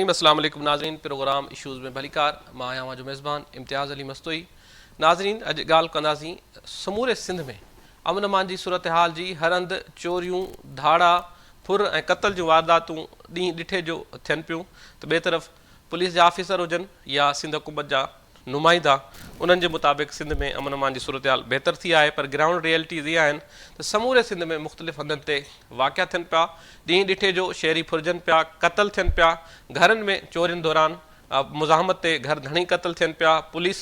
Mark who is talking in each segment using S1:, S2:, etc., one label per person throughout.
S1: रहीम। अस्सलाम वालेकुम नाज़रीन। प्रोग्राम इशूज़ में भलीकार मां आहियां जो मेज़बान इम्तियाज़ अली मस्तोई। नाज़रीन, अॼु ॻाल्हि कंदासीं समूरे सिंध में अमन अमान जी सूरत हाल जी। हर हंधि चोरियूं, धाड़ा, फुर ऐं क़त्ल जूं वारदातूं ॾींहुं ॾिठे जो थियनि पियूं त ॿिए तरफ़ पुलिस जा ऑफिसर हुजनि या सिंध हुकूमत जा नुमाइंदा, उन्हनि जे मुताबिक़ सिंध में अमन अमान जी सूरत हाल बहितर थी आहे, पर ग्राउंड रियलिटीज़ इहा आहिनि त समूरे सिंध में मुख़्तलिफ़ हंधनि ते वाक़िया थियनि पिया। ॾींहुं ॾिठे जो शहरी फुरजनि पिया, क़त्ल थियनि पिया, घरनि में चोरियुनि दौरान मुज़ाहमत ते घर घणी क़त्ल थियनि पिया, पुलिस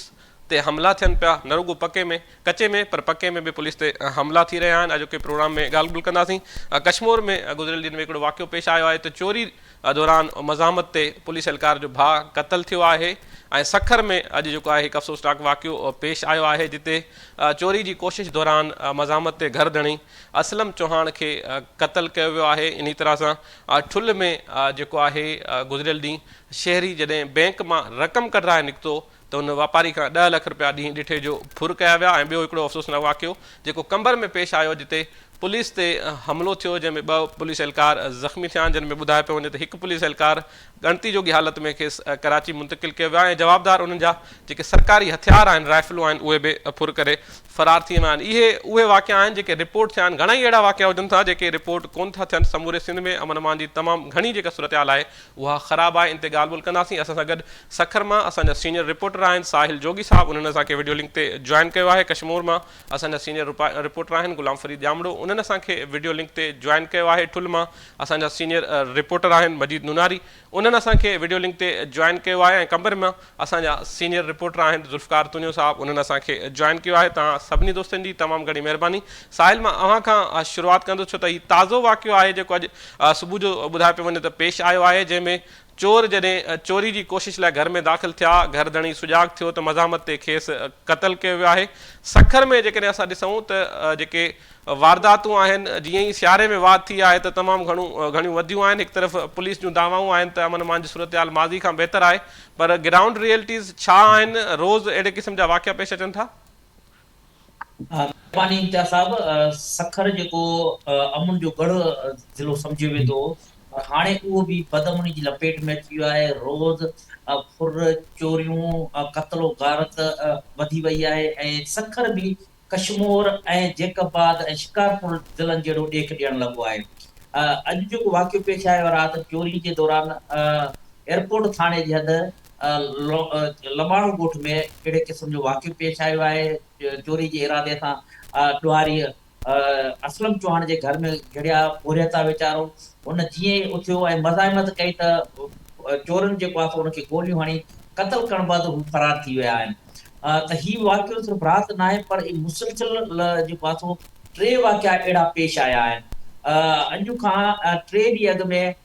S1: ते हमला थियनि पिया, न रुगो पके में कचे में पर पके में बि पुलिस ते हमला थी रहिया आहिनि। अॼोके प्रोग्राम में ॻाल्हि ॿोल कंदासीं। कश्मीर में गुज़िरियल ॾींहं में हिकिड़ो वाक़ियो पेश आयो आहे त चोरी दौरान मज़ाहमत ते पुलिस एहलकार जो भाउ क़त्ल थियो आहे। ऐं सखर में अॼु जेको आहे हिकु अफ़सोसनाक वाक़ियो पेश आयो आहे जिते चोरी जी कोशिश दौरान मज़ाहमत ते घर धणी असलम चौहान खे क़त्ल कयो वियो आहे। इन तरह सां ठुल में जेको आहे गुज़िरियल ॾींहुं शहरी जॾहिं बैंक मां रक़म कढाए निकितो त उन वापारी खां 10 लख रुपया ॾींहुं ॾिठे जो फुर कया विया। ऐं ॿियो हिकिड़ो अफ़सोसनाक वाक़ियो जेको कंबर में पेश आयो जिते पुलिस ते हमिलो थियो, जंहिंमें 2 पुलिस एहलकार ज़ख़्मी थिया, जिन में ॿुधाए पियो वञे त हिकु पुलिस एहलकार गणती जोगी हालत में खेसि कराची मुंतक़िल कयो वियो आहे ऐं जवाबदार उन्हनि जा जेके सरकारी हथियार आहिनि, राइफलूं आहिनि, उहे बि फुर करे फ़रार थी विया आहिनि। इहे उहे वाक़िया आहिनि जेके रिपोर्ट थिया आहिनि। घणेई अहिड़ा वाक़िया हुजनि था जेके रिपोर्ट कोन था थियनि। समूरे सिंध में अमन अमान जी तमामु घणी जेका सूरत हाल आहे उहा ख़राबु आहे। इन ते ॻाल्हि ॿोल कंदासीं। असां सां गॾु सखर मां असांजा सीनियर रिपोर्टर आहिनि साहिल जोगी साहब, उन्हनि असांखे वीडियो लिंक ते जॉइन कयो आहे। कश्मीर मां असांजा सीनियर रिपोर्टर आहिनि गुलाम फरीद जामड़ो, उन्हनि असांखे वीडियो लिंक ते जॉइन कयो आहे। ठुल मां असांजा सीनियर रिपोर्टर आहिनि मजीद नुनारी, उन्हनि असांखे वीडियो लिंक ते जॉइन कयो आहे। ऐं कंबर मां असांजा सीनियर रिपोर्टर आहिनि ज़ुल्फ़कार तुनियो साहब, उन्हनि असांखे जॉइन कयो आहे। तव्हां सभिनी दोस्तनि जी तमामु घणी महिरबानी। साहिल, मां अव्हां खां शुरूआति कंदुसि छो त हीउ ताज़ो वाक़ियो आहे जेको अॼु सुबुह जो ॿुधाए पियो वञे त पेश आयो आहे, जंहिंमें चोर जॾहिं चोरी जी कोशिश लाइ घर में दाख़िल थिया, घर धणी सुजाग थियो त मज़ाहमत ते खेसि क़त्ल कयो वियो आहे। सखर में जेकॾहिं असां ॾिसूं त जेके वारदातूं आहिनि, जीअं ई सियारे में वार थी आहे त तमामु घणियूं वधियूं आहिनि। हिकु तरफ़ पुलिस जूं दावाऊं आहिनि त अमन अमान जी सूरत हाल माज़ी खां बहितर आहे, पर ग्राउंड रियलिटीज़ छा आहिनि? रोज़ अहिड़े क़िस्म जा वाक़िया पेश अचनि था।
S2: महिरबानी इम्तियाज़ साहब। सखर जेको अमुन जो गढ़ ज़िलो सम्झियो वेंदो हो, हाणे उहो बि बदअमनी जी लपेट में अची वियो आहे। रोज़ फुर, चोरियूं, क़त्लो गारत वधी वई आहे ऐं सखर बि कश्मीर ऐं जेकबाद ऐं शिकारपुर ज़िलनि जहिड़ो ॾेख ॾियणु लॻो आहे। अॼु जेको वाक़ियो पेश आयो आहे राति चोरी जे दौरान एयरपोर्ट थाणे जी हद लबाणो ॻोठ में अहिड़े क़िस्म जो वाक़ियो पेश आयो आहे। चोरी जे इरादे सां ॾुहारी असलम चौहान जे घर में घिड़िया घुरिया वीचारो। उन जीअं ई उथियो ऐं मज़ाहिमत कई त चोरनि जेको आहे उनखे गोलियूं हणी क़त्ल करण बैदि हू फ़रार थी विया आहिनि। त हीउ वाक़ियो सिर्फ़ु राति न आहे, पर मुसलसिल जेको आहे 3 वाक़िया अहिड़ा पेश आया आहिनि। अॼु खां 3 ॾींहं अॻु में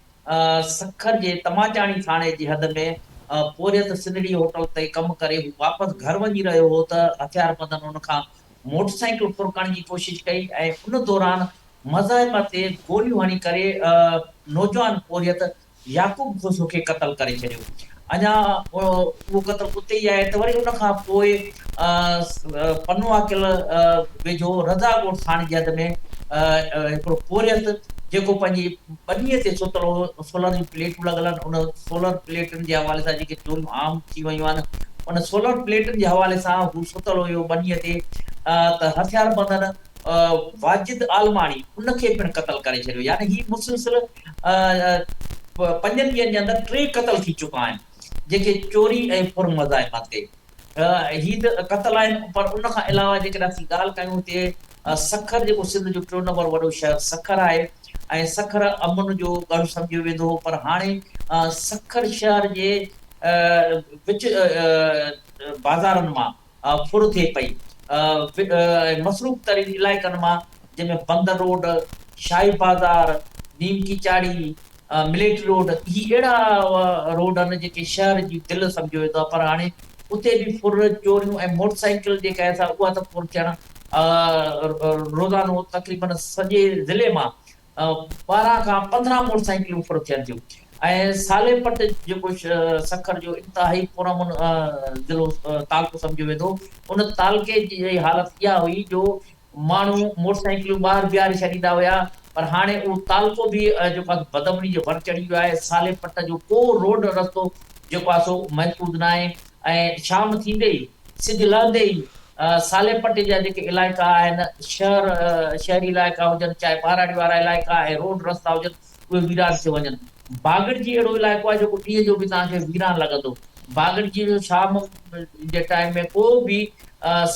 S2: सखर जे तमाचाणी थाणे जी हद में पोरियत सिंधड़ी होटल ते कमु करे हू वापसि घर वञी रहियो हो त हथियारबंदनि हुन खां मोटरसाइकिल फुरकण जी कोशिश कई ऐं उन दौरान मज़ाहिमत ते गोलियूं हणी करे नौजवान पोरियत याकूब घुसो खे क़त्ल करे छॾियो। अञा उहो क़त्ल उते ई आहे त वरी उन खां पोइ पनुआ किल वेझो रज़ा ॻोठ थाणे जी हद में हिकिड़ो पोरियत जेको पंहिंजी ॿनीअ ते सुतल हो, सोलर जी प्लेटूं लॻल आहिनि, उन सोलर प्लेटुनि जे हवाले सां जेके चोरियूं आम थी वियूं आहिनि, उन सोलर प्लेटुनि जे हवाले सां हू सुतल हुयो ॿनीअ ते, त हथियारबंदनि वाजिद आलमाणी उनखे पिणु क़त्ल करे छॾियो। यानी ही मुसलसिल 5 ॾींहंनि जे अंदरि 3 क़त्ल थी चुका आहिनि जेके चोरी ऐं फुर मज़ाहिमत ते। ही त क़त्ल आहिनि, पर उन खां अलावा जेकॾहिं असीं ॻाल्हि कयूं त सखर जेको सिंध जो 3 नंबर वॾो शहर सखर आहे ऐं सखर अमुन जो गढ़ सम्झियो वेंदो हो, पर हाणे सखर शहर जे विच बाज़ारनि मां फुर थिए पई। मसरूफ़ तरीन इलाइक़नि मां जंहिंमें बंदर रोड, शाही बाज़ार, नीम की चाड़ी, मिलेट रोड, ही अहिड़ा रोड आहिनि जेके शहर जी दिलि सम्झियो वेंदो आहे, पर हाणे उते बि फुर, चोरियूं ऐं मोटरसाइकिल जेका आहे उहा त फुर थियण रोज़ानो तक़रीबन सॼे ज़िले मां 12 खां 15 मोटरसाइकिलूं फुर थियनि थियूं। ऐं सालेपट जेको सखर जो इंतिहाई पुरअमन ज़िलो तालको सम्झियो वेंदो, उन तालके जी हालत इहा हुई जो माण्हू मोटरसाइकिलूं ॿाहिरि बीहारे छॾींदा हुया, पर हाणे उहो तालको बि जेको आहे बदमनी जे भर चढ़ी वियो आहे। साले पट जो को रोड रस्तो जेको आहे सो महफ़ूज़ न आहे। ऐं शाम थींदे ई सिॼु लहंदे ई साले पट जा जेके इलाइक़ा आहिनि, शहरी इलाइक़ा हुजनि चाहे ॿाराड़ी वारा इलाइक़ा ऐं रोड रस्ता हुजनि, उहे वीरान थी वञनि। बागड़जी अहिड़ो इलाइक़ो आहे जेको ॾींहं जो बि तव्हांखे वीरान लॻंदो। बागड़जी जो शाम जे टाइम में को बि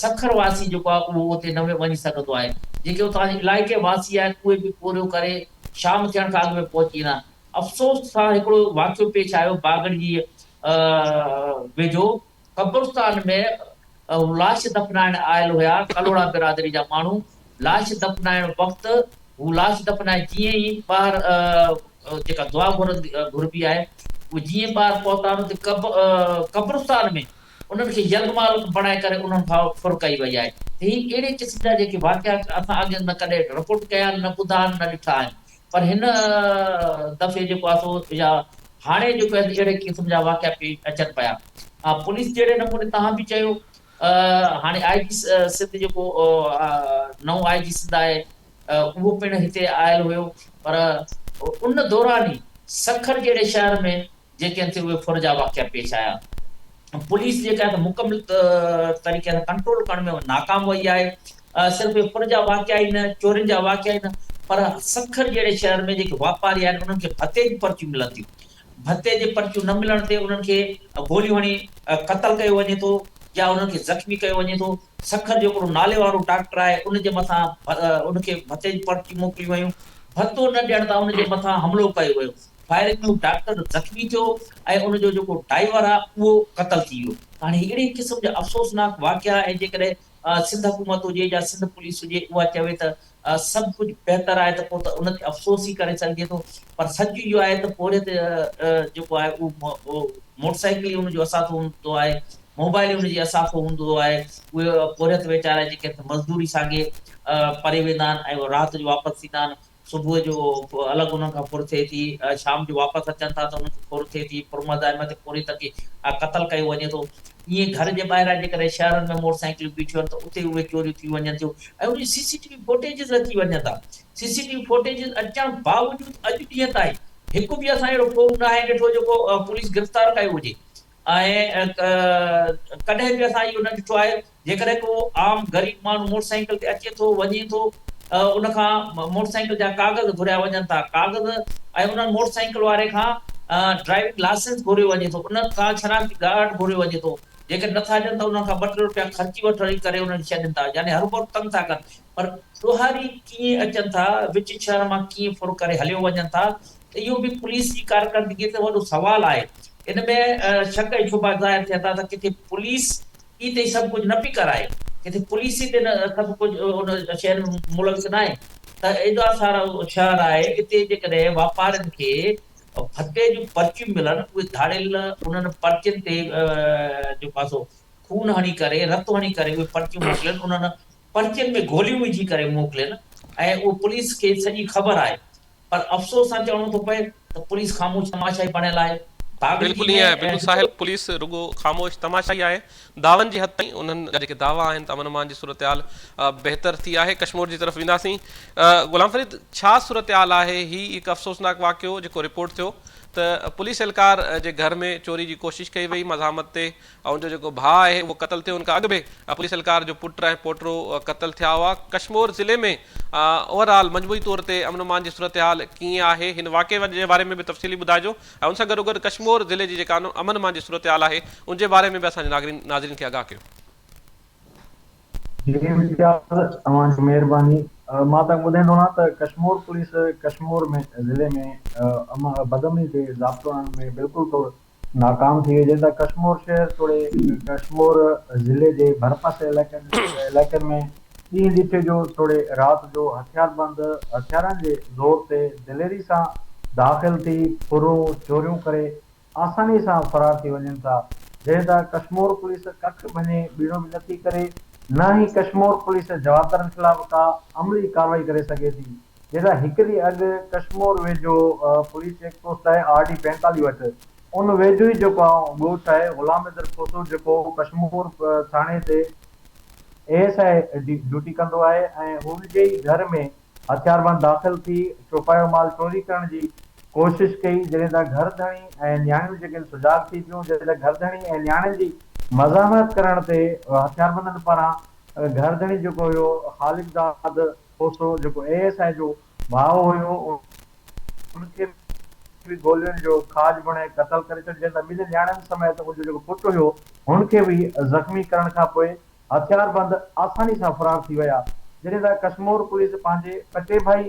S2: सखर वासी जेको आहे उहो उते न वञी सघंदो आहे। जेके उतां जे इलाइक़े वासी आहिनि उहे बि पूरो करे शाम थियण खां अॻु में पहुची वेंदा। अफ़सोस सां हिकिड़ो वाक़ियो पेश आयो बागड़जी वेझो कब्रस्तान में लाश दफ़नाइण आयल हुया कलोड़ा बिरादरी जा माण्हू। लाश दफ़नाइण वक़्तु हू लाश दफ़नाए जीअं ई ॿाहिरि जेका दुआ घुरबी आहे, उहे जीअं ॿाहिरि पहुता त कब्रस्तान में उन्हनि खे यरगमाल बणाए करे उन्हनि खां फुर कई वई आहे। ही अहिड़े क़िस्म जा जेके वाक़िया असां अॻे न कॾहिं रिपोर्ट कया आहिनि, न ॿुधा आहिनि, न ॾिठा आहिनि। पर हिन दफ़े जेको आहे सो या हाणे जेको आहे अहिड़े क़िस्म जा वाक़िया पेश अचनि पिया। पुलिस जहिड़े नमूने तव्हां बि चयो, हाणे आई जी सिंध जेको नओं आई जी सिंध आहे, उहो पिणु हिते आयल हुयो। पर उन दौरान ई सखर जहिड़े शहर में जेके आहिनि उहे फुर जा वाक़िया पेश आया। पुलिस जेका आहे मुकमिल तरीक़े सां कंट्रोल करण में नाकाम वई आहे। सिर्फ़ु फुर जा वाक़िया ई न, चोरियुनि जा वाक़िया ई न, पर सखर जहिड़े शहर में जेके वापारी आहिनि उन्हनि खे भते जी पर्चियूं मिलनि थियूं। भते जी पर्चियूं न मिलण ते उन्हनि खे गोलियूं हणी क़तल कयो वञे थो या उन्हनि खे ज़ख़्मी कयो वञे थो। सखर जो हिकिड़ो नाले वारो डॉक्टर आहे, उनजे मथां उनखे भते जी पर्चियूं मोकिलियूं वयूं। भतो न ॾियण तां उनजे मथां हमलो कयो वियो। फायरिंग में डॉक्टर ज़ख़्मी थियो ऐं उनजो जेको ड्राइवर आहे उहो क़तल थी वियो। हाणे अहिड़े क़िस्म जा अफ़सोसनाक वाक़िया, ऐं जेकॾहिं सिंध हुकूमत हुजे या सिंध पुलिस हुजे, उहा चवे त सभु कुझु बहितर आहे त पोइ त उन ते अफ़सोस ई करे सघिजे थो। पर सच इहो आहे त पोइ ते जेको आहे उहो मोटरसाइकिल ई उनजो असाथो हूंदो आहे, मोबाइल उनजी असाथो हूंदो आहे। उहे पोरियत वीचारा जेके मज़दूरी साॻे परे वेंदा आहिनि ऐं उहे राति जो वापसि ईंदा आहिनि। सुबुह जो अलॻि उन्हनि खां फुर थिए थी, शाम जो वापसि अचनि था त उन्हनि खे फुर थिए थी, फुर मज़ाइम ते पूरी तक क़तल कयो वञे थो। ईअं घर जे ॿाहिरां जेकॾहिं शहरनि में मोटरसाइकिलियूं बीठियूं आहिनि त उते उहे चोरियूं थी वञनि थियूं ऐं उन CCTV फुटेजिस अची वञनि था। CCTV फुटेजिस अचण बावजूदि अॼु ॾींहं ताईं हिकु बि असां अहिड़ो कोन न आहे ॾिठो जेको पुलिस गिरफ़्तार कयो हुजे। ऐं कॾहिं बि असां इहो न ॾिठो आहे जेकॾहिं को आम ग़रीब माण्हू मोटरसाइकिल ते अचे थो वञे थो, उनखां मोटरसाइकिल जा कागज़ घुरिया वञनि था, कागज़ ऐं उन्हनि मोटरसाइकिल वारे खां ड्राइविंग लाइसेंस घुरियो वञे थो, उन खां शनाख्ती कार्ड घुरियो वञे थो। जेके नथा ॾियनि त उन्हनि खां ॿ टे रुपया ख़र्ची वठी करे उन्हनि छॾनि था, यानी हर वक़्तु तंग था कनि। पर ॾोहारी कीअं अचनि था, विच शहर मां कीअं फुर करे हलियो वञनि था, त इहो बि पुलिस जी कारकर्दगी ते वॾो सवाल आहे। इन में शक ऐं शुबा ज़ाहिर थियनि था त किथे पुलिस ई ते सभु कुझु न पई कराए, किथे पुलिस ई ते न सभु कुझु उन शहर में मुल्क न आहे। त एॾा सारा शहर आहे हिते जेकॾहिं वापारियुनि खे भते जूं पर्चियूं मिलनि, उहे धाड़ियल उन्हनि पर्चियुनि ते जेको आहे सो खून हणी करे, रत हणी करे उहे पर्चियूं मोकिलिनि, उन्हनि पर्चियुनि में गोलियूं विझी करे मोकिलिनि ऐं उहो पुलिस खे सॼी ख़बर आहे। पर अफ़सोस सां चवणो थो पए त पुलिस ख़ामोश तमाशाई बणियल आहे। बागड़जी
S1: बिल्कुलु ईअं आहे,
S2: में
S1: बिल्कुलु साहिल, पुलिस रुगो ख़ामोश तमाशाई आहे। दावनि जी हद ताईं उन्हनि जा जेके दावा आहिनि त अमन अमान जी सूरत हाल बहितर थी आहे। कश्मीर जी तरफ़ वेंदासीं। ग़ुलाम फरीद, छा सूरत हाल आहे? ही हिकु अफ़सोसनाक वाक़ियो जेको रिपोर्ट थियो त पुलिस एहलकार जे घर में चोरी जी कोशिशि कई वई मज़ामत ते, ऐं उनजो जेको भाउ आहे उहो क़तल थियो। उनखां अॻु में पुलिस एहलकार जो पुटु ऐं पोटो क़तल थिया हुआ। कश्मीर ज़िले में ओवरऑल मजमूई तौर ते अमन अमान जी सूरत हाल कीअं आहे, हिन वाक़े जे बारे में बि तफ़सीली ॿुधाइजो, ऐं उन सां गॾोगॾु कश्मीर ज़िले जी जेका अमन अमान जी सूरत हाल आहे उनजे बारे में बि असांजे नाज़रीन खे आगाह कयो।
S3: तव्हांजी महिरबानी। मां तव्हांखे ॿुधाईंदो आहियां त कश्मीर पुलिस कश्मीर में ज़िले में बदमनी ते ज़ाब्तो आणण में बिल्कुलु तौर नाकाम थी वई। त कश्मीर शहर थोरे कश्मीर ज़िले जे भरपासे इलाइक़नि में ॾींहुं ॾिठे जो थोरे राति जो हथियारबंद हथियारनि जे ज़ोर ते दिलेरी सां दाख़िल थी फुरूं चोरियूं करे आसानी सां फ़रार थी वञनि था। जंहिं त कश्मीर पुलिस कख वञे ॿीणो बि नथी करे, न ही कश्मीर पुलिस जवाबदारनि खिलाफ़ का अमली कार्रवाई करे सघे थी। जंहिंसां हिकु ॾींहुं अॻु कश्मीर वेझो पुलिस चेकपोस्ट आहे RD 45 वटि, उन वेझो ई जेको आहे ॻोठ आहे ग़ुलाम खुसरो जेको कश्मीर थाणे ते ASI ड्यूटी कंदो आहे, ऐं हुनजे ई घर में हथियारबंद दाख़िल थी चौपायो माल चोरी करण जी कोशिश कई, जॾहिं त घर धणी ऐं न्याणियूं जेके सुजाग थी पियूं, जॾहिं त घर धणी ऐं न्याणियुनि जी मज़ामत करण ते हथियारबंदनि पारां घर धणी जेको हुयो ख़ालिद दाद खोसो जेको ASI जो भाउ हुयो, उनखे भी गोलियुनि जो खाज बणे क़तल करे छॾियो, जंहिं त ॿिनि न्याणियुनि समेत मुंहिंजो जेको पुटु हुयो हुनखे बि ज़ख़्मी करण खां पोइ हथियारबंद आसानी सां फरार थी विया। जॾहिं त कश्मीर पुलिस पंहिंजे कटे भाई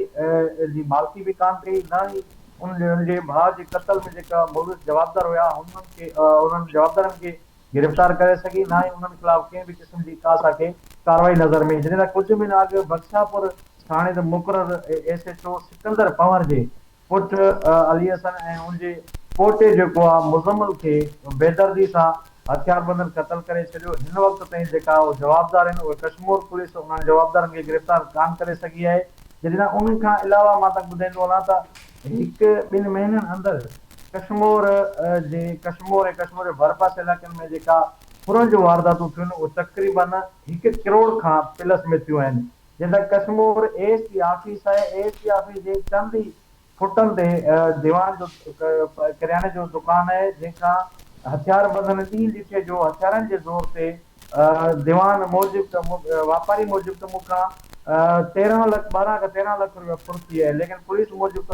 S3: जी मालिकी बि कान कई, न ई उनजे भाउ जे क़तल में जेका मुलज़िम जवाबदार हुया उन्हनि जवाबदारनि खे गिरफ़्तार करे सघी, न ई उन्हनि ख़िलाफ़ कंहिं बि क़िस्म जी का असांखे कार्रवाई नज़र में। जॾहिं त कुझु महीना अॻु बख्शापुर थाणे ते मुक़ररु SHO सिकंदर पंवर जे पुट अली हसन ऐं उनजे पोटे जेको आहे मुज़म्मिल खे बेदर्दी सां हथियारबंदनि क़तल करे छॾियो। हिन वक़्त ताईं जेका जवाबदार आहिनि उहे कश्मीर पुलिस उन्हनि जवाबदारनि खे गिरफ़्तार कान करे सघी आहे। जॾहिं त उन्हनि खां अलावा मां तव्हांखे ॿुधाईंदो वञा त हिकु ॿिनि महीननि अंदरि कश्मीर ऐं कश्मीर जे भरपासे इलाइक़नि में जेका फुरनि जो वारदातूं थियूं आहिनि उहे तक़रीबन 1 करोड़ खां प्लस में थियूं आहिनि। जंहिं त कश्मीर ASP ऑफिस आहे, ASP ऑफिस जे चंद ई फुटनि ते दीवान जो किराने जो दुकान आहे, जंहिंखां हथियारबंदनि ॾींहुं ॾिठे जो हथियारनि जे ज़ोर ते दीवान मूजिब त वापारी मूजिब त मूंखां 12 खां 13 लख रुपया फुर्ती आहे, लेकिन पुलिस मूजिब त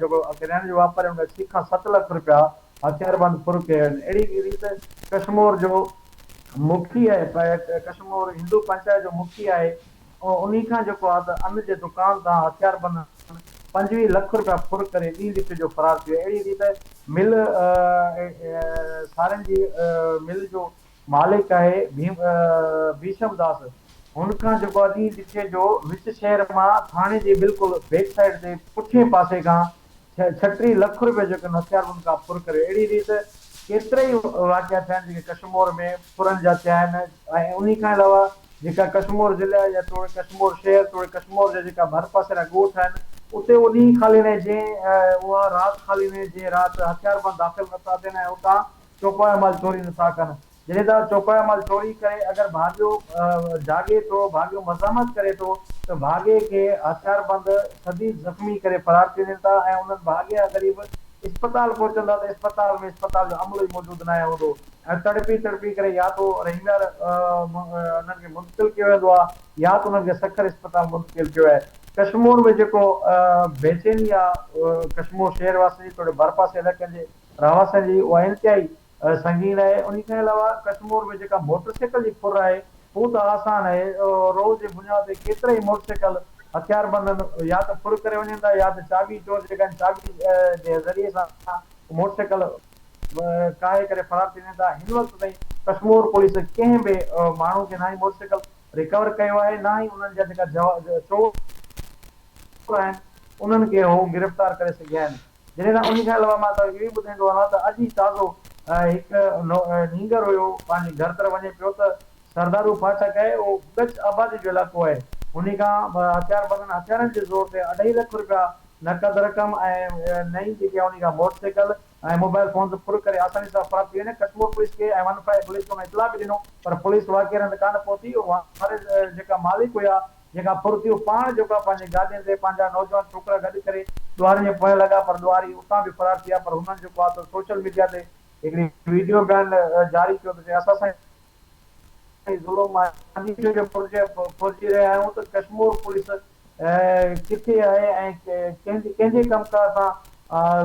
S3: जेको किराने जो वापारी हुन 6 खां 7 लख रुपया हथियारबंद फुर कया आहिनि। अहिड़ी रीति कश्मीर जो मुखी आहे, कश्मीर हिंदू पंचायत जो मुखी आहे, उन खां जेको आहे त अन्न जे दुकान तां हथियारबंद 25 लख रुपया फुर करे ॾींहुं ॾिठे जो फरार थी वियो। अहिड़ी रीति मिल सारनि जी मिल जो मालिक आहे भीषम दास, हुनखां जेको आहे ॾींहुं ॾिठे जो विच शहर मां थाणे जे बिल्कुलु बैक साइड ते पुठे पासे खां 36 लख रुपया जेके हथियारबंद खां फुर करे। अहिड़ी रीति केतिरा ई वाक़िया थिया आहिनि जेके कश्मीर में फुरनि जा थिया आहिनि। ऐं उन खां अलावा जेका कश्मीर ज़िला या थोरे कश्मीर शहर थोरे कश्मीर जा जेका भरपासे जा ॻोठ आहिनि उते उहो ॾींहुं ख़ाली न जीअं उहा राति ख़ाली न जीअं राति हथियारबंद दाख़िल नथा थियनि ऐं उतां चौपाया माल चोरी नथा कनि। जॾहिं त चौपाया माल चोरी करे अगरि भाॻियो जागे थो, भाॻियो मज़ामत करे थो त भाॻे खे हथियारबंद सदी ज़ख़्मी करे फरार थी वञनि था ऐं उन्हनि भाॻिया ग़रीब इस्पताल पहुचंदा त इस्पताल जो अमलो ई मौजूदु न हूंदो ऐं तड़पी करे या तो रहीमयार उन्हनि खे मुंतकिल कयो वेंदो आहे या त उन्हनि खे सखर इस्पताल मुंतकिल कयो आहे। कश्मीर में जेको बेचैनी आहे कश्मीर शहर वासी थोरे भरपासे इलाइक़नि जे रहवासियुनि जी उहा इंतिहाई संगीन आहे। उन खां अलावा कश्मीर में जेका मोटरसाइकिल जी फुर आहे हू त आसान आहे, रोज़ जे बुनियाद ते केतिरा ई मोटरसाइकिल हथियारबंदनि या त फुर करे वञनि था या त चाबी चोर जेका चाबी जे ज़रिए सां मोटरसाइकिल काहे करे फरार थी वञनि था। हिन वक़्त ताईं कश्मीर पुलिस कंहिं बि माण्हू खे न ई मोटरसाइकिल रिकवर कयो आहे, न ई उन्हनि जा जेका चोर आहिनि उन्हनि खे हू गिरफ़्तार करे सघिया आहिनि। जॾहिं त उन खां अलावा मां तव्हांखे इहो ॿुधाईंदो वञा त अॼु ई ताज़ो हिकु नींगर हुयो पंहिंजे घर तरफ़ वञे पियो त सरदारू फाटक आहे, उहो कच्छ आबादी जो इलाइक़ो आहे, उन खां हथियारनि जे ज़ोर ते 2.5 लख रुपया नक़द रक़म ऐं नई जेकी आहे उन खां मोटरसाइकिल ऐं मोबाइल फोन फुर करे आसानी सां फरार थी वञे। कश्मीर पुलिस खे ऐं पुलिस खे इतला बि ॾिनो पर पुलिस वाक़ई हंधि कान पहुती। जेका मालिक हुया जेका फुर थी पाण जेका पंहिंजे गाॾियुनि ते पंहिंजा नौजवान छोकिरा गॾु करे ॾुआरियुनि जे पोयां लॻा पर ॾुआरी उतां बि फरार थी विया। पर हुननि जेको आहे त सोशल मीडिया ते हिकिड़ी वीडियो बयान जारी कयो त असां सां फौजी रहिया आहियूं त कश्मीर पुलिस किथे आहे ऐं कंहिंजे कमकार सां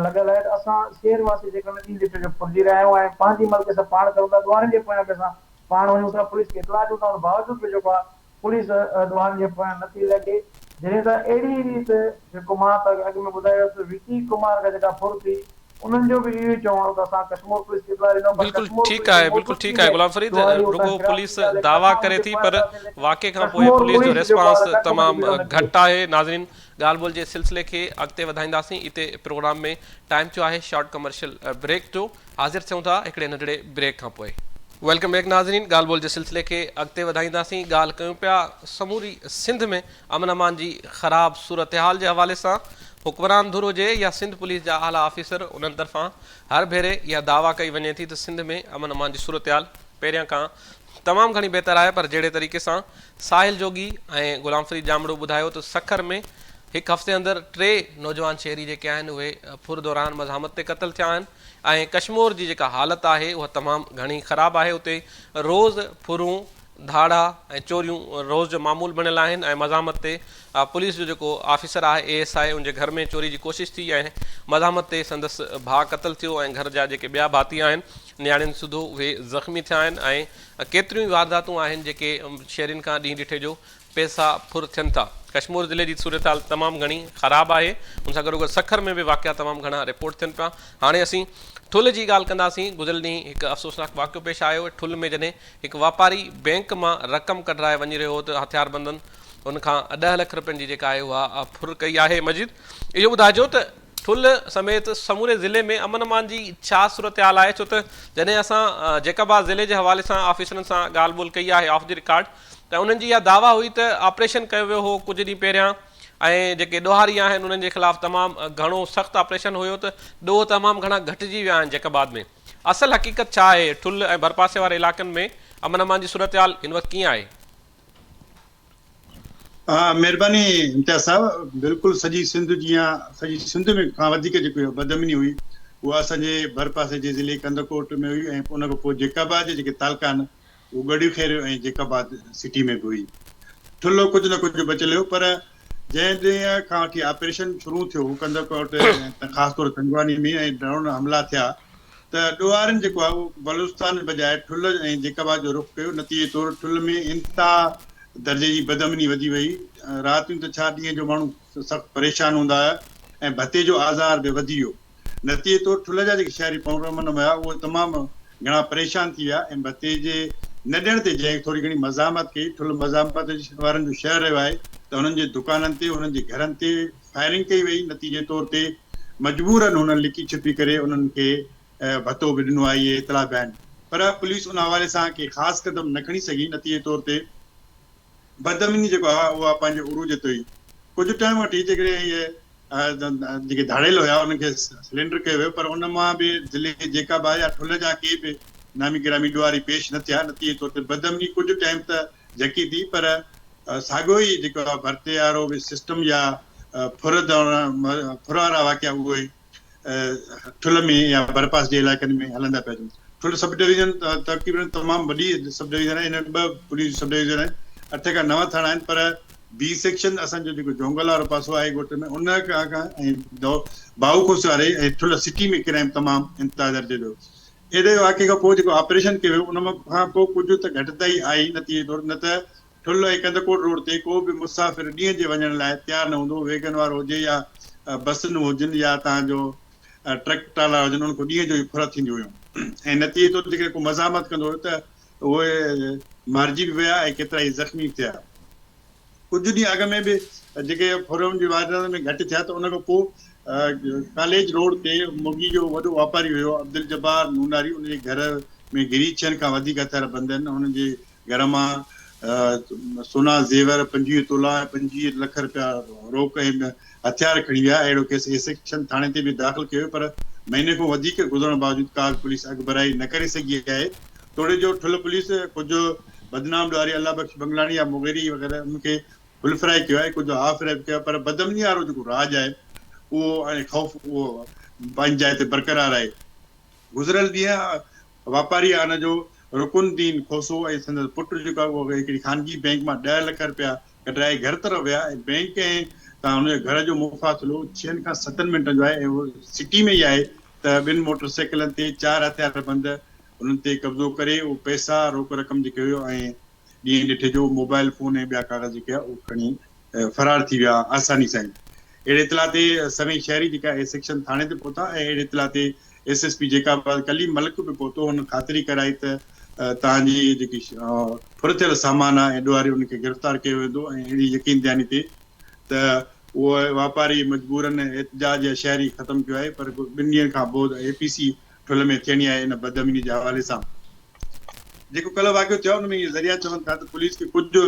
S3: लॻल आहे। असां शहरवासी जेका ॾींहुं ॾिठे जो फौजी रहिया आहियूं ऐं पंहिंजी मर्ज़ी सां पाण करूं था, ॾुआरनि जे पोयां बि असां पाण वञूं था, पुलिस खे इतला ॾियूं था, उन बावजूद बि जेको आहे पुलिस ॾुआरनि जे पोयां नथी लॻे। जॾहिं त अहिड़ी रीति जेको मां त अॻु में ॿुधायो त विकी कुमार खां जेका फुर थी उन्हनि जो बि इहो ई चवणो त असां कश्मीर पुलिस खे इतला ॾिनो।
S1: बिल्कुल ठीक है गुलाम फरीद, रुगो पुलिस दावा करे थी पर वाक़े खां पोइ पुलिस जो रिस्पांस तमामु घटि आहे। नाज़रीन ॻाल्हि ॿोल जे सिलसिले खे अॻिते वधाईंदासीं। इते प्रोग्राम में टाइम थियो आहे शॉर्ट कमर्शियल ब्रेक जो, हाज़िर थियूं था हिकिड़े नंढड़े ब्रेक खां पोइ। वेलकम बैक नाज़रीन, ॻाल्हि ॿोल जे सिलसिले खे अॻिते वधाईंदासीं। ॻाल्हि कयूं पिया समूरी सिंध में अमन अमान जी ख़राब सूरत हाल जे हवाले सां। हुक्मरान धुर हुजे या सिंध पुलिस जा आला ऑफिसर, उन्हनि तरफ़ां हर भेरे इहा दावा कई वञे थी त सिंध में अमन अमान जी सूरत हाल पहिरियां खां तमामु घणी बहितर आहे। पर जहिड़े तरीक़े सां साहिल जोगी ऐं गुलाम फरीद जामड़ो ॿुधायो त सखर में हिकु हफ़्ते अंदरि 3 नौजवान शहरी जेके आहिनि उहे फुर दौरान मज़ामत ते क़तल थिया आहिनि ऐं कश्मीर जी जेका हालति आहे उहा तमामु घणी ख़राबु आहे। उते रोज़ फुरूं धाड़ा ऐं चोरियूं रोज़ जो मामूल बणियल आहिनि ऐं मज़ामत ते पुलिस जो जेको ऑफिसर आहे ASI उनजे घर में चोरी जी कोशिशि थी ऐं मज़ामत ते संदसि भाउ क़तल थियो ऐं घर जा जेके ॿिया भाती आहिनि नियाणियुनि सुधो उहे ज़ख़्मी थिया आहिनि ऐं केतिरियूं ई वारदातूं आहिनि जेके शहरनि खां ॾींहुं ॾिठे जो पैसा फुर थियनि था। कश्मीर ज़िले जी सूरत हाल तमामु घणी ख़राबु आहे। उन सां गॾोगॾु सखर में बि वाक़िया तमामु घणा रिपोर्ट थियनि पिया। हाणे असीं ठुल जी ॻाल्हि कंदासीं। गुज़िरियल ॾींहुं हिकु अफ़सोसनाक वाक़ियो पेश आयो ठुल में जॾहिं हिकु वापारी बैंक मां रक़म कढाए वञी रहियो हो त हथियारबंदनि उनखां 10 लाख रुपयनि जी जेका आहे उहा फुर कई आहे। मजीद इहो ॿुधाइजो त ठुल समेत समूरे ज़िले में अमन अमान जी छा सूरत हाल आहे, छो त जॾहिं असां जैकाबाद ज़िले जे हवाले सां ऑफिसरनि सां ॻाल्हि ॿोल कई आहे ऑफ द रिकॉर्ड त उन्हनि जी इहा दावा हुई त ऑपरेशन कयो वियो हो कुझु ॾींहं पहिरियां ऐं जेके ॾोहारी आहिनि उन्हनि जे ख़िलाफ़ु तमामु घणो सख़्तु ऑपरेशन हुयो त ॾोह तमामु घणा घटिजी विया आहिनि जैकाबाद में। असल हक़ीक़त छा आहे ठुल ऐं भरपासे वारे इलाइक़नि में अमन अमान जी सूरत हाल हिन वक़्तु कीअं आहे?
S4: महिरबानी इम्तियाज़ साहब, बिल्कुलु सॼी सिंध में खां वधीक जेको बदअमनी हुई उहा असांजे भरपासे जे ज़िले कंदकोट में हुई ऐं उन खां पोइ जैकाबाद जे जेके तालका आहिनि उहे ॻढ़ियूं खैर ऐं जैकाबाद सिटी में बि हुई। ठुल्लो कुझु न कुझु बचियल हुयो, पर जंहिं ॾींहं खां वठी ऑपरेशन शुरू थियो कंदकोट ख़ासि तौर तंगवानी में ऐं ड्रोन हमला थिया त ॾोहारनि जेको आहे उहो बलूचिस्तान बजाए ठुल ऐं जैकाबाद जो रुख़ कयो। नतीजे तौरु ठुल में इंतिहा दर्जे जी बदअमनी वधी वई। रातियूं त छा ॾींहं जो माण्हू सख़्तु परेशान हूंदा हुआ ऐं भते जो आज़ार बि वधी वियो। नतीजे तौरु ठुल जा जेके शहरी पवरमन हुआ उहे तमामु घणा परेशान थी विया ऐं भते जे न ॾियण ते जंहिं थोरी घणी मज़ामत कई। ठुल मज़ामत वारनि जो शहर रहियो आहे त हुननि जे दुकाननि ते हुननि जे घरनि ते फायरिंग कई वई। नतीजे तौर ते मजबूरन हुननि लिकी छिपी करे उन्हनि खे भतो बि ॾिनो आहे, इहे इतला बि आहिनि, पर पुलिस उन हवाले सां के ख़ासि क़दम न खणी सघी। नतीजे तौर ते बदअमनी जेको आहे उहा पंहिंजे उरूज ते हुई। कुझु टाइम वठी जेकॾहिं इहे जेके धाड़ेल हुया उनखे सिलेंडर कयो वियो, पर उन मां बि ज़िले जैकाबाद या ठुल जा के बि नामी गिरामी ॾोहारी पेश न थिया। नतीजे तौर ते बदअमनी कुझु टाइम त झकी थी, पर साॻियो ई जेको आहे भरते वारो बि सिस्टम या फुर वारा वाक़िया उहे ठुल में या भरपास जे इलाइक़नि में हलंदा पिया अचनि। ठुल सब डिवीज़न तक़रीबन तमामु वॾी सब डिवीज़न आहे। हिन 2 पुलिस सब डिवीज़न आहिनि, 8 खां 9 थाणा आहिनि, पर B सेक्शन असांजो जेको जोंगल वारो पासो आहे ॻोठ में उन खां ऐं बाऊखोस वारे ऐं ठुल सिटी में क्राइम तमामु इंतिहा दर्जे जो। एॾे वाक़े खां पोइ जेको ऑपरेशन कयो उन खां पोइ कुझु त घटिताई आई। नतीजे तौरु न त ठुल ऐं कंदकोट रोड ते को बि मुसाफ़िर ॾींहं जे वञण लाइ तयारु न हूंदो, वेगन वारो हुजे या बसूं हुजनि या तव्हांजो ट्रक टाला हुजनि, उनको ॾींहं जो ई फुर थींदियूं हुयूं ऐं नतीजे तौरु जेके को मज़ामत कंदो हुयो त उहे मारिजी बि विया ऐं केतिरा ई ज़ख़्मी थिया। कुझु ॾींहं अॻ में बि जेके फुरनि जी वारदात में घटि थिया त उन खां पोइ कॉलेज रोड ते मुगी जो वॾो वापारी हुयो अब्दुल जब्बार नूनारी, उनजे घर में गिरी 6 खां वधीक हथियार बंद आहिनि। हुनजे घर मां सोना ज़ेवर 25 तोला 25 लख रुपया रोक ऐं हथियार खणी विया। अहिड़ो केस ए सेक्शन थाणे ते बि दाख़िल कयो, पर महीने खां वधीक गुज़रण बावजूद का पुलिस अॻुभराई न करे सघी आहे। तोड़े जो ठुल पुलिस कुझु बदनाम ॾोहारी अल्लाह बख्श बंगलानी या मुगेरी वग़ैरह उनखे फुल फ्राई कयो आहे, कुझु हाफ फ्राई कयो आहे, पर बदअमनी वारो जेको राज आहे उहो ऐं ख़ौफ़ उहो पंहिंजी जाइ ते बरक़रार आहे। गुज़िरियल ॾींहुं वापारी आहे हुनजो रुकुनदीन खोसो ऐं संदसि पुटु जेको आहे उहो हिकिड़ी ख़ानगी बैंक मां 10 लाख रुपया कढाए घर तरफ़ विया ऐं बैंक ऐं तव्हां हुनजे घर जो मुफ़ासिलो 6 खां 7 मिंट जो आहे ऐं उहो सिटी में ई आहे त 2 मोटरसाइकिलनि ते 4 हथियार बंद उन्हनि ते कब्ज़ो करे उहो पैसा रोक रक़म जेके हुयो ऐं ॾींहं ॾिठे जो मोबाइल फ़ोन ऐं ॿिया कागज़ जेके आहे उहे खणी फ़रार थी विया आसानी सां ई। अहिड़े इतला ते सभई शहरी जेका ए सेक्शन थाणे ते पहुता ऐं अहिड़े इतला ते SSP जैकाबाद कलीम मलिक बि पहुतो। हुन ख़ातिरी कराई त तव्हांजी जेकी फुर थियल सामान आहे ऐं ॾोहारी उनखे गिरफ़्तार कयो वेंदो ऐं अहिड़ी यकीन दयानी ते त उहो वापारी मजबूरन एहतजाज या शहरी ख़तमु कयो आहे, पर 2 ॾींहंनि खां पोइ APC ठुल में थियणी आहे इन बदअमनी जे हवाले सां। जेको कल्ह वाक़ियो थियो उन में इहे ज़रिया चवनि था त पुलिस खे कुझु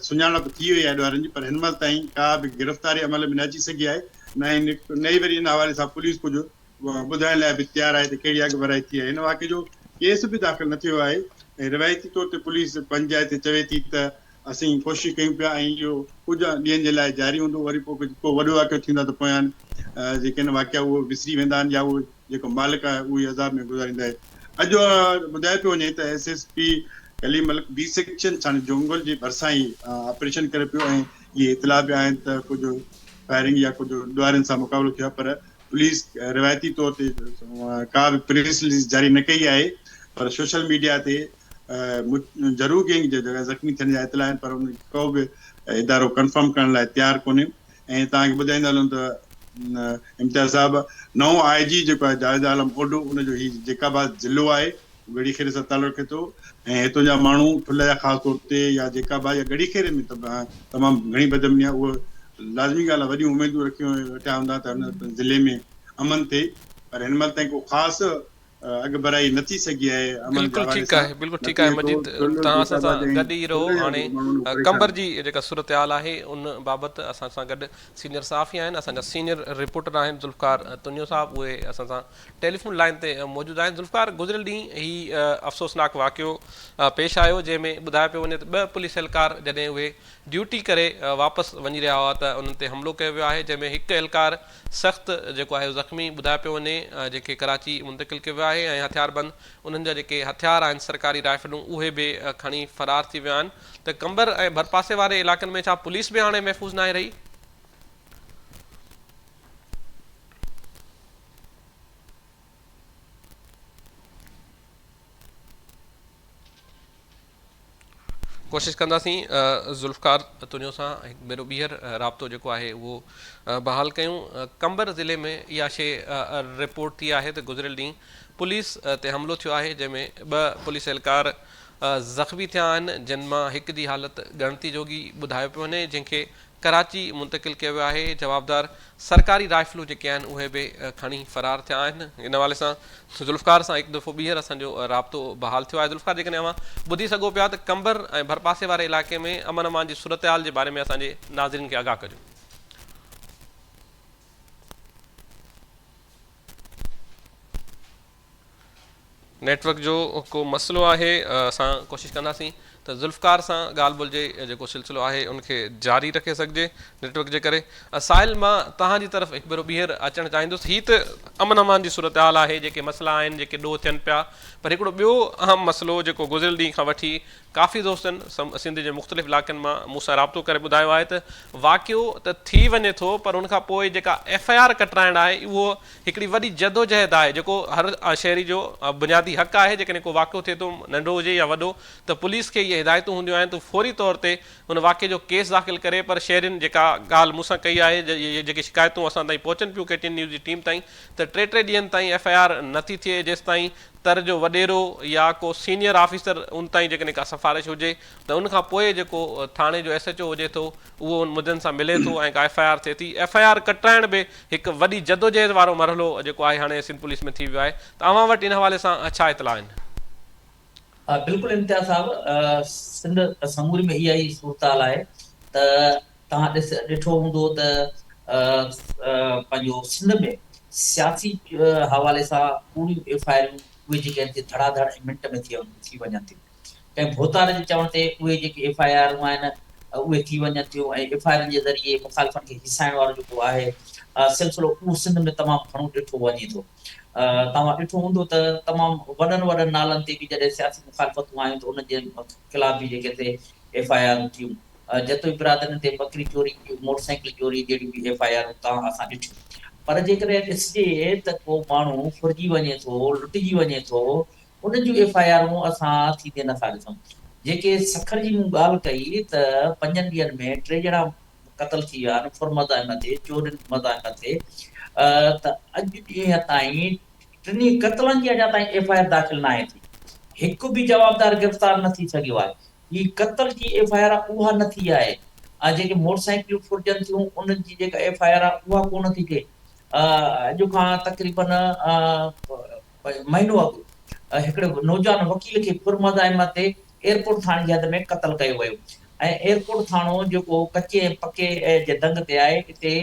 S4: सुञाणप थी वई आहे ॾोहारनि जी, पर हिन महिल ताईं का बि गिरफ़्तारी अमल में न अची सघी आहे। नई वरी इन हवाले सां पुलिस कुझु ॿुधाइण लाइ बि तयारु आहे त कहिड़ी अॻुभराई थी आहे। हिन वाक़े जो केस बि दाख़िल न थियो आहे ऐं रिवायती तौर ते पुलिस पंचायत चवे थी त असीं कोशिशि कयूं पिया ऐं इहो कुझु ॾींहंनि जे लाइ जारी हूंदो, वरी पोइ को वॾो वाक़ियो थींदो त पोयां जेके आहिनि वाक़िया उहो विसरी वेंदा आहिनि या उहो जेको मालिक आहे उहे अज़ाब में गुज़ारींदा आहिनि। अॼु ॿुधाए पियो वञे त SSP Kaleem Malik B section थाणे जोंगल जे भरिसां ई ऑपरेशन करे पियो ऐं इहे इतला बि आहिनि त कुझु फायरिंग या कुझु ॾुआरियुनि सां मुक़ाबिलो थियो आहे, पर पुलिस रिवायती तौर ते का बि प्रेस रिलीज़ जारी न कई आहे, पर सोशल मीडिया ते ज़रूरु कंहिं जॻह ज़ख़्मी थियण जा इतला आहिनि, पर उन को बि इदारो कंफर्म करण लाइ तयारु कोन्हे। ऐं तव्हांखे ॿुधाईंदा हलूं त इम्तियाज़ साहब नओं IG जेको आहे जावेद आलम ओडो, उनजो ही जेकाबाद ज़िलो आहे, गढ़ीखेरे सां तालुक़ु रखे थो ऐं हितां जा माण्हू ठुल जा ख़ासि तौर ते या जेकाबाद या गढ़ीखेरे में तमामु घणी बदमनी आहे। उहो लाज़मी ॻाल्हि आहे, वॾियूं उमेदूं रखिया हूंदा त हिन ज़िले में अमन थिए, पर हिन महिल ताईं को ख़ासि अॻुभराई न थी सघी आहे।
S1: बिल्कुलु ठीकु आहे, बिल्कुलु ठीकु आहे मजीद, तव्हां असां सां गॾु ई रहो। हाणे कंबर जी जेका सूरत हाल आहे उन बाबति असां सां गॾु सीनियर सहाफ़ी आहिनि, असांजा सीनियर रिपोर्टर आहिनि ज़ुल्फ़कार तुनियो साहब, उहे असां सां टेलीफोन लाइन ते मौजूदु आहिनि। ज़ुल्फ़कार, गुज़िरियल ॾींहुं ही अफ़सोसनाक वाक़ियो पेश आयो जंहिंमें ॿुधाए पियो वञे त 2 पुलिस एहलकार जॾहिं उहे ड्यूटी करे वापसि वञी रहिया हुआ त उन्हनि ते हमिलो कयो वियो आहे, जंहिंमें हिकु एहलकार सख़्तु जेको आहे ज़ख़्मी ॿुधाए पियो वञे, जेके कराची मुंतक़िल कयो वियो आहे ऐं हथियारबंद उन्हनि जा जेके हथियार आहिनि सरकारी राइफलूं उहे बि खणी फ़रार थी विया आहिनि। त कंबर ऐं भरपासे वारे इलाइक़नि में छा पुलिस बि हाणे महफ़ूज़ न आहे रही? कोशिशि कंदासीं ज़ुल्फ़कार तुनियो सां हिकु भेरो ॿीहर राब्तो जेको आहे उहो बहाल कयूं। कंबर ज़िले में इहा शइ रिपोर्ट थी आहे त गुज़िरियल ॾींहुं पुलिस ते हमिलो थियो आहे, जंहिंमें 2 पुलिस एहलकार ज़ख़्मी थिया आहिनि, जिन मां हिकु जी हालति ॻणती जोगी ॿुधायो पियो वञे, जंहिंखे कराची मुंतक़िल कयो वियो आहे। जवाबदार सरकारी राइफलूं जेके आहिनि उहे बि खणी फ़रार थिया आहिनि। इन हवाले सां ज़ुल्फ़कार सां हिकु दफ़ो ॿीहर असांजो राब्तो बहाल थियो आहे। ज़ुल्फ़कार, जेकॾहिं अवां ॿुधी सघो पिया त कंबर ऐं भरपासे वारे इलाइक़े में अमन अमान जी सूरत हाल जे बारे में असांजे नाज़रीन खे आगाह कजो। नेटवर्क जो को मसइलो आहे, असां कोशिशि कंदासीं त ज़ुल्फ़कार सां ॻाल्हि ॿोल जे जेको सिलसिलो आहे उनखे जारी रखे सघिजे नेटवर्क जे करे। साहिल, मां तव्हांजी तरफ़ हिकु भेरो ॿीहर अचणु चाहींदुसि। हीअ त अमन अमान जी सूरत हाल आहे, जेके मसइला आहिनि जेके ॾोह थियनि पिया, पर हिकिड़ो ॿियो अहम मसइलो जेको गुज़िरियल ॾींहं खां वठी काफ़ी दोस्तनि सिंध जे मुख़्तलिफ़ इलाइक़नि मां मूंसां राब्तो करे ॿुधायो आहे त वाक़ियो त थी वञे थो, पर उनखां पोइ जेका FIR कटाइण आहे उहो हिकिड़ी वॾी जदोजहद आहे, जेको हर शहरी जो बुनियादी हक़ आहे। जेकॾहिं को वाक़ियो थिए थो, नंढो हुजे या वॾो, त पुलिस खे इहे हिदायतूं हूंदियूं आहिनि त फौरी तौर ते उन वाक़िए जो केस दाख़िल करे। पर शहरियुनि जेका ॻाल्हि मूंसां कई आहे, जेके शिकायतूं असां ताईं पहुचनि पियूं KTN न्यूज़ जी टीम ताईं, त 3 ॾींहंनि ताईं FIR नथी थिए जेसि ताईं तर जो वॾेरो या को सीनियर ऑफिसर उन ताईं जेकॾहिं का सिफ़ारिश हुजे त उनखां पोइ जेको थाणे जो SHO हुजे थो उहो उन मुद्दनि सां मिले थो ऐं का FIR थिए थी। FIR कटाइण बि हिकु वॾी जदोजहद वारो मरहलो जेको आहे हाणे सिंध पुलिस में थी वियो आहे। त अव्हां वटि इन हवाले सां छा इतला आहिनि?
S2: बिल्कुलु इम्तियाज़ साहब, सिंध समूरी में इहा ई सूरत हाल आहे त तव्हां ॾिठो हूंदो त पंहिंजो सिंध में सियासी हवाले सां पूरियूं FIR उहे जेके आहिनि धड़ाधड़ मिंट में थी वञनि थियूं। कंहिं भोतार जे चवण ते उहे जेके FIR आहिनि उहे थी वञनि थियूं ऐं FIR जे ज़रिए मुखालिफ़नि खे हिसाइण वारो जेको आहे सिलसिलो उहो सिंध में तमामु घणो ॾिठो वञे थो। तव्हां ॾिठो हूंदो त तमामु वॾनि नालनि ते बि जॾहिं सियासी मुखालिफ़तूं आयूं त उन जे ख़िलाफ़ बि जेके FIR थियूं। जतोई बिरादरनि ते बकरी चोरी, मोटरसाइकिल चोरी जहिड़ियूं बि FIR असां ॾिठियूं। पर जेकॾहिं ॾिसिजे त को माण्हू फुरिजी वञे थो, लुटिजी वञे थो, उन जूं FIR असां थींदे नथा ॾिसूं। जेके सखर जी मूं ॻाल्हि कई त 5 ॾींहंनि में 3 ॼणा क़तल थी विया आहिनि फुर मज़ाइम ते, चोरियुनि मज़ाइम ते, त अॼु ॾींहं ताईं 3 क़तलनि जी अञा ताईं FIR दाख़िल न आहे थी। हिकु बि जवाबदार गिरफ़्तार न थी सघियो आहे। ही क़तल जी FIR उहा न थी आहे। जेके मोटरसाइकिलूं फुरिजनि थियूं उन्हनि जी जेका FIR उहा कोन थी थिए। अॼु खां तक़रीबन महीनो अॻु हिकिड़े नौजवान वकील खे फुर मज़ाइम ते एयरपोर्ट थाणे जी हद में क़तल कयो वियो ऐं एयरपोर्ट थाणो जेको कचे पके जे दंग ते आहे, हिते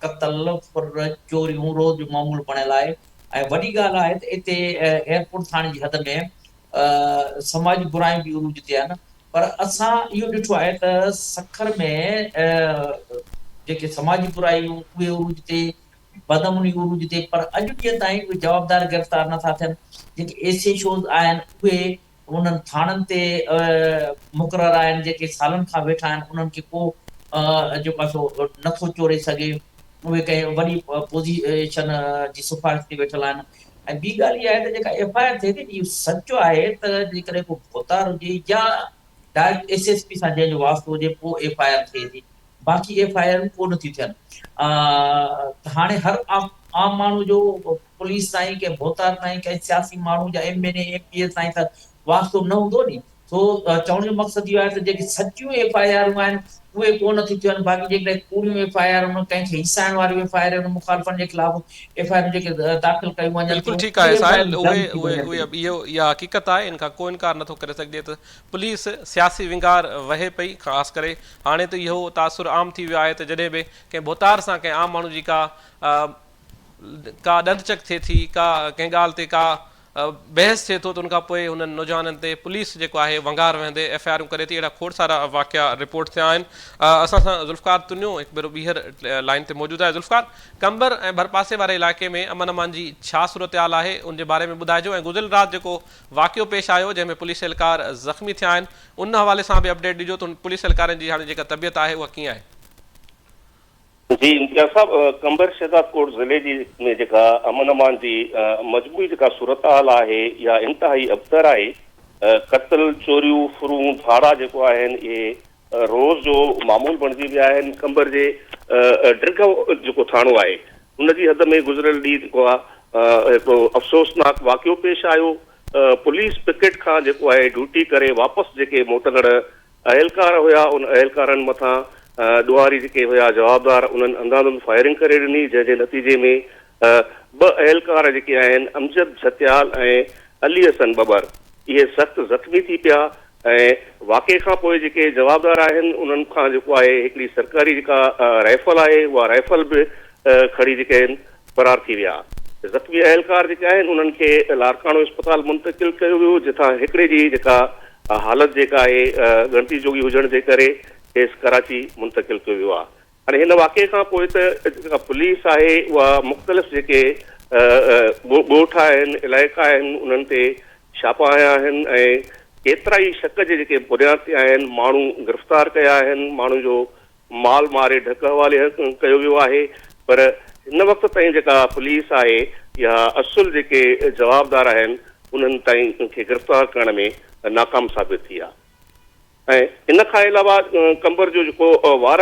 S2: क़तल, फुर, चोरियूं रोज़ जो मामूल बणियल आहे। ऐं वॾी ॻाल्हि आहे त हिते एयरपोर्ट थाणे जी हद में समाजी बुराइयूं बि उरूज ते आहिनि। पर असां इहो ॾिठो आहे त सखर में जेके समाजी बुरायूं उहे उरूज ते, बदअमनी उरूज ते, पर अॼु ॾींहं ताईं उहे जवाबदार गिरफ़्तार नथा थियनि। जेके एसी शोज़ आहिनि उहे उन्हनि थाणनि ते मुक़ररु आहिनि, जेके सालनि खां वेठा आहिनि, उन्हनि खे को जेको आहे सो नथो चोरे सघे, उहे कंहिं वॾी पोज़ीशन जी सिफारिश ते वेठल आहिनि। ऐं ॿी ॻाल्हि इहा आहे त जेका FIR थिए थी इहो सचो आहे त जेकॾहिं को भोतार हुजे या डायरेक्ट SSP सां जंहिंजो वास्तो हुजे पोइ FIR थिए थी, बाक़ी FIR कोन थियूं थियनि। हाणे हर आम माण्हू जो पुलिस ताईं कंहिं भोतार ताईं कंहिं सियासी माण्हू या MNA MPS ताईं त वास्तो न हूंदो नी। सो चवण जो मक़सदु इहो आहे त जेके सचियूं FIR आहिनि उहे कोन थियूं थियनि, बाक़ी जेकॾहिं कूड़ियूं FIR कंहिंखे हिसाइण वारियूं FIR मुखालफ़नि जे ख़िलाफ़ FIR जेके दाख़िल कयूं वञनि
S1: बिल्कुलु
S2: थियूं,
S1: ठीकु आहे
S2: उहे
S1: साहिल,
S2: FIR
S1: उहे
S2: जल्द थी
S1: उहे
S2: वञनि
S1: उहे
S2: थियूं।
S1: इहा हक़ीक़त आहे, इन खां को इनकार नथो करे सघिजे त पुलिस सियासी विंगार वहे पई। ख़ासि करे हाणे त इहो तासुर आम थी वियो आहे त जॾहिं बि कंहिं भोतार सां कंहिं आम माण्हू जी का ॾंधचक थिए थी, का कंहिं ॻाल्हि ते का बहस थिए थो, त उनखां पोइ हुननि नौजवाननि ते पुलिस जेको आहे वंगार वेंदे FIR करे थी। अहिड़ा खोड़ सारा वाक़िया रिपोर्ट थिया आहिनि। असां सां ज़ुल्फ़कार तुनियो हिकु भेरो ॿीहर लाइन ते मौजूदु आहे। ज़ुल्फ़कार, कंबर ऐं भरपासे वारे इलाइक़े में अमन अमान जी छा सूरत हाल आहे, उन जे बारे में ॿुधाइजो। ऐं गुज़िरियल राति जेको वाक़ियो पेश आयो जंहिंमें पुलिस एहलकार ज़ख़्मी थिया आहिनि, उन हवाले सां बि अपडेट ॾिजो त पुलिस एहलकारनि जी हाणे जेका तबियत आहे उहा कीअं आहे।
S5: जी इम्तियाज़ साहब, कंबर शहजाद कोट ज़िले जी में जेका अमन अमान जी मजमूई जेका सूरत हाल आहे या इंतिहाई अबतर आहे। क़त्ल, चोरियूं, फुरूं, धाड़ा जेको आहिनि इहे रोज़ जो मामूल बणिजी विया आहिनि। कंबर जे ड्रिगव जेको थाणो आहे उनजी हद में गुज़िरियल ॾींहुं जेको आहे हिकिड़ो अफ़सोसनाक वाक़ियो पेश आयो। पुलिस पिकेट खां जेको आहे ड्यूटी करे वापसि जेके मोटंदड़ अहलकार हुया, उन अहलकारनि मथां ॾुहारी जेके हुया जवाबदार, उन्हनि अंदाज़नि फायरिंग करे ॾिनी, जंहिंजे नतीजे में ॿ अहलकार जेके आहिनि अमजद झत्याल ऐं अली हसन बबर इहे सख़्तु ज़ख़्मी थी पिया। ऐं वाक़े खां पोइ जेके जवाबदार आहिनि उन्हनि खां जेको आहे हिकिड़ी सरकारी जेका राइफल आहे उहा राइफल बि खणी जेके आहिनि फरार थी विया। ज़ख़्मी अहलकार जेके आहिनि उन्हनि खे लारकानो इस्पताल मुंतक़िल कयो वियो, जितां हिकिड़े जी जेका हालत जेका आहे ॻणती जोगी हुजण जे करे केस कराची मुंतक़िल कयो वियो आहे। हाणे हिन वाक़े खां पोइ त जेका पुलिस आहे उहा मुख़्तलिफ़ जेके ॻोठ आहिनि, इलाइक़ा आहिनि, उन्हनि ते छापा हया आहिनि ऐं केतिरा ई शक जे जेके बुनियाद ते आहिनि माण्हू गिरफ़्तार कया आहिनि, माण्हू जो माल मारे ढक हवाले कयो वियो आहे। पर हिन वक़्त ताईं जेका पुलिस आहे या असुल जेके जवाबदार आहिनि उन्हनि ताईं खे गिरफ़्तार करण में नाकाम साबित थी आहे। ऐं इन खां अलावा कंबर जो जेको वार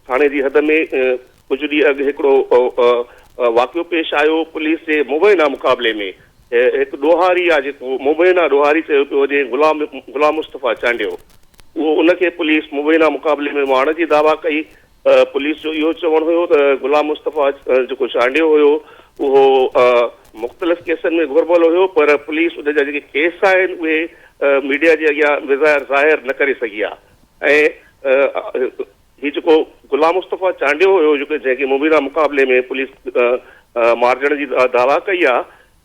S5: थाणे जी हद में कुझु ॾींहं अॻु हिकिड़ो वाक़ियो पेश आयो। पुलिस जे मुबैना मुक़ाबले में हिकु ॾोहारी आहे, जेको मुबैना ॾोहारी चयो पियो वञे, गुलाम मुस्तफ़ा चांडियो, उहो उनखे पुलिस मुबैना मुक़ाबले में माण जी दावा कई। पुलिस जो इहो चवणु हुयो त गुलाम मुस्तफ़ा जेको चांडियो हुयो उहो मुख़्तलिफ़ केसनि में घुरबल हुयो, पर पुलिस उन जा जेके केस आहिनि उहे मीडिया जे अॻियां ज़ाहिर न करे सघी आहे। ऐं हीउ जेको गुलाम मुस्तफ़ा चांडियो हुयो जेको जंहिंखे मुबैना मुक़ाबले में पुलिस मारजण जी दावा कई आहे,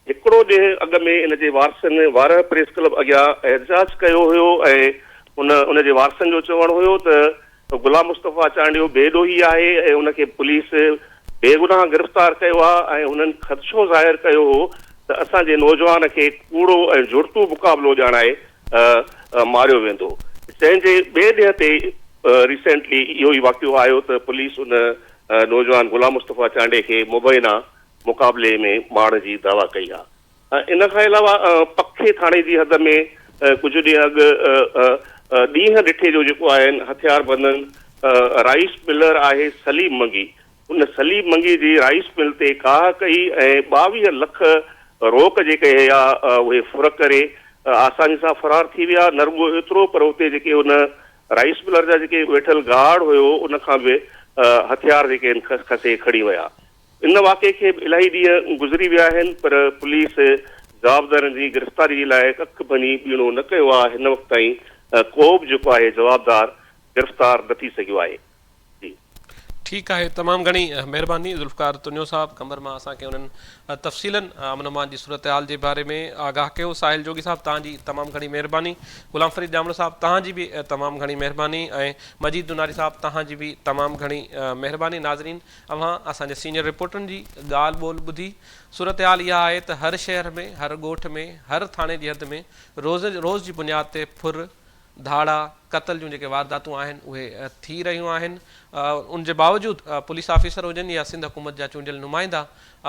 S5: हिकिड़ो ॾींहुं अॻु में इन जे वारसनि वार प्रेस क्लब अॻियां एहतजाज कयो हुयो ऐं उन जे वारसनि जो चवणु हुयो त गुलाम मुस्तफ़ा चांडियो बेॾोही आहे ऐं उनखे पुलिस बेगुनाह गिरफ़्तार कयो आहे ऐं हुननि ख़दशो ज़ाहिर कयो हो त असांजे नौजवान खे कूड़ो ऐं जुड़तू मुक़ाबिलो ॼाणाए मारियो वेंदो। जंहिंजे ॿिए ॾींहं ते रिसेंटली इहो ई वाक़ियो आयो त पुलिस उन नौजवान गुलाम मुस्तफ़ा चांडे खे मुबैना मुक़ाबले में मारण जी दावा कई आहे। इन खां अलावा पखे थाणे जी हद में कुझु ॾींहं अॻु ॾींहं ॾिठे जो जेको आहिनि हथियार बंदन राइस मिलर आहे सलीम मंगी, उन सलीम मंगी जी राइस मिल ते काह कई ऐं 22 लख रोक जेके या उहे फुर करे आसानी सां फरार थी विया। न रुॻो एतिरो पर उते जेके उन राइस मिलर जा जेके वेठल गार्ड हुयो उन खां बि हथियार जेके आहिनि खसे खणी विया। इन वाक़े खे इलाही ॾींहं गुज़री विया आहिनि पर पुलिस जवाबदारनि जी गिरफ़्तारी जे लाइ कख भनी बीणो न कयो आहे। हिन वक़्त ताईं को बि जेको आहे जवाबदार गिरफ़्तार न थी सघियो आहे।
S1: ठीक है, तमाम घणी मेहरबानी ज़ुल्फ़कार तुन्यो साहब कमर मां असांखे उन्हनि तफ़सीलन अमन अमान जी सूरत हाल जे बारे में आगाह कयो। साहिल जोगी साहब तव्हांजी तमामु घणी मेहरबानी। गुलाम फरीद जामलो साहब तव्हांजी बि तमामु घणी मेहरबानी ऐं मजीद दुनारी साहब तव्हांजी बि तमामु घणी मेहरबानी। नाज़रीन, अव्हां असांजे सीनियर रिपोर्टरनि जी ॻाल्हि ॿोल ॿुधी। सूरत हाल इहा आहे त हर शहर में, हर ॻोठ में, हर थाणे जी हद में रोज़ जी बुनियाद ते फुर, धाड़ा, क़तल जूं जेके वारदातूं आहिनि उहे थी रहियूं आहिनि। उन जे बावजूदि पुलिस ऑफिसर हुजनि या सिंध हुकूमत जा चूंडियल नुमाइंदा,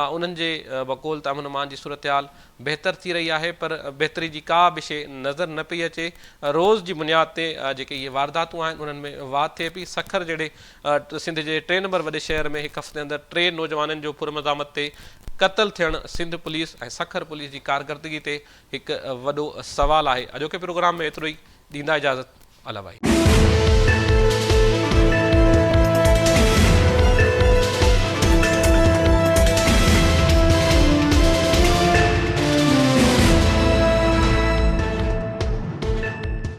S1: उन्हनि जे बक़ौल त अमन अमान जी सूरत हाल बहितर थी रही आहे, पर बहितरी जी का बि शइ नज़र न पई अचे। रोज़ जी बुनियाद ते जेके इहे वारदातूं आहिनि उन्हनि में वाध थिए पई। सखर जहिड़े सिंध जे 3 नंबर वॾे शहर में हिकु हफ़्ते अंदरि 3 नौजवाननि जो पुरमज़ामत ते क़तल थियणु सिंध पुलिस ऐं सखर पुलिस जी कारकर्दगी ते हिकु वॾो सवाल आहे। अॼोके प्रोग्राम में एतिरो ई। ॾींदा इजाज़त। अला भाई।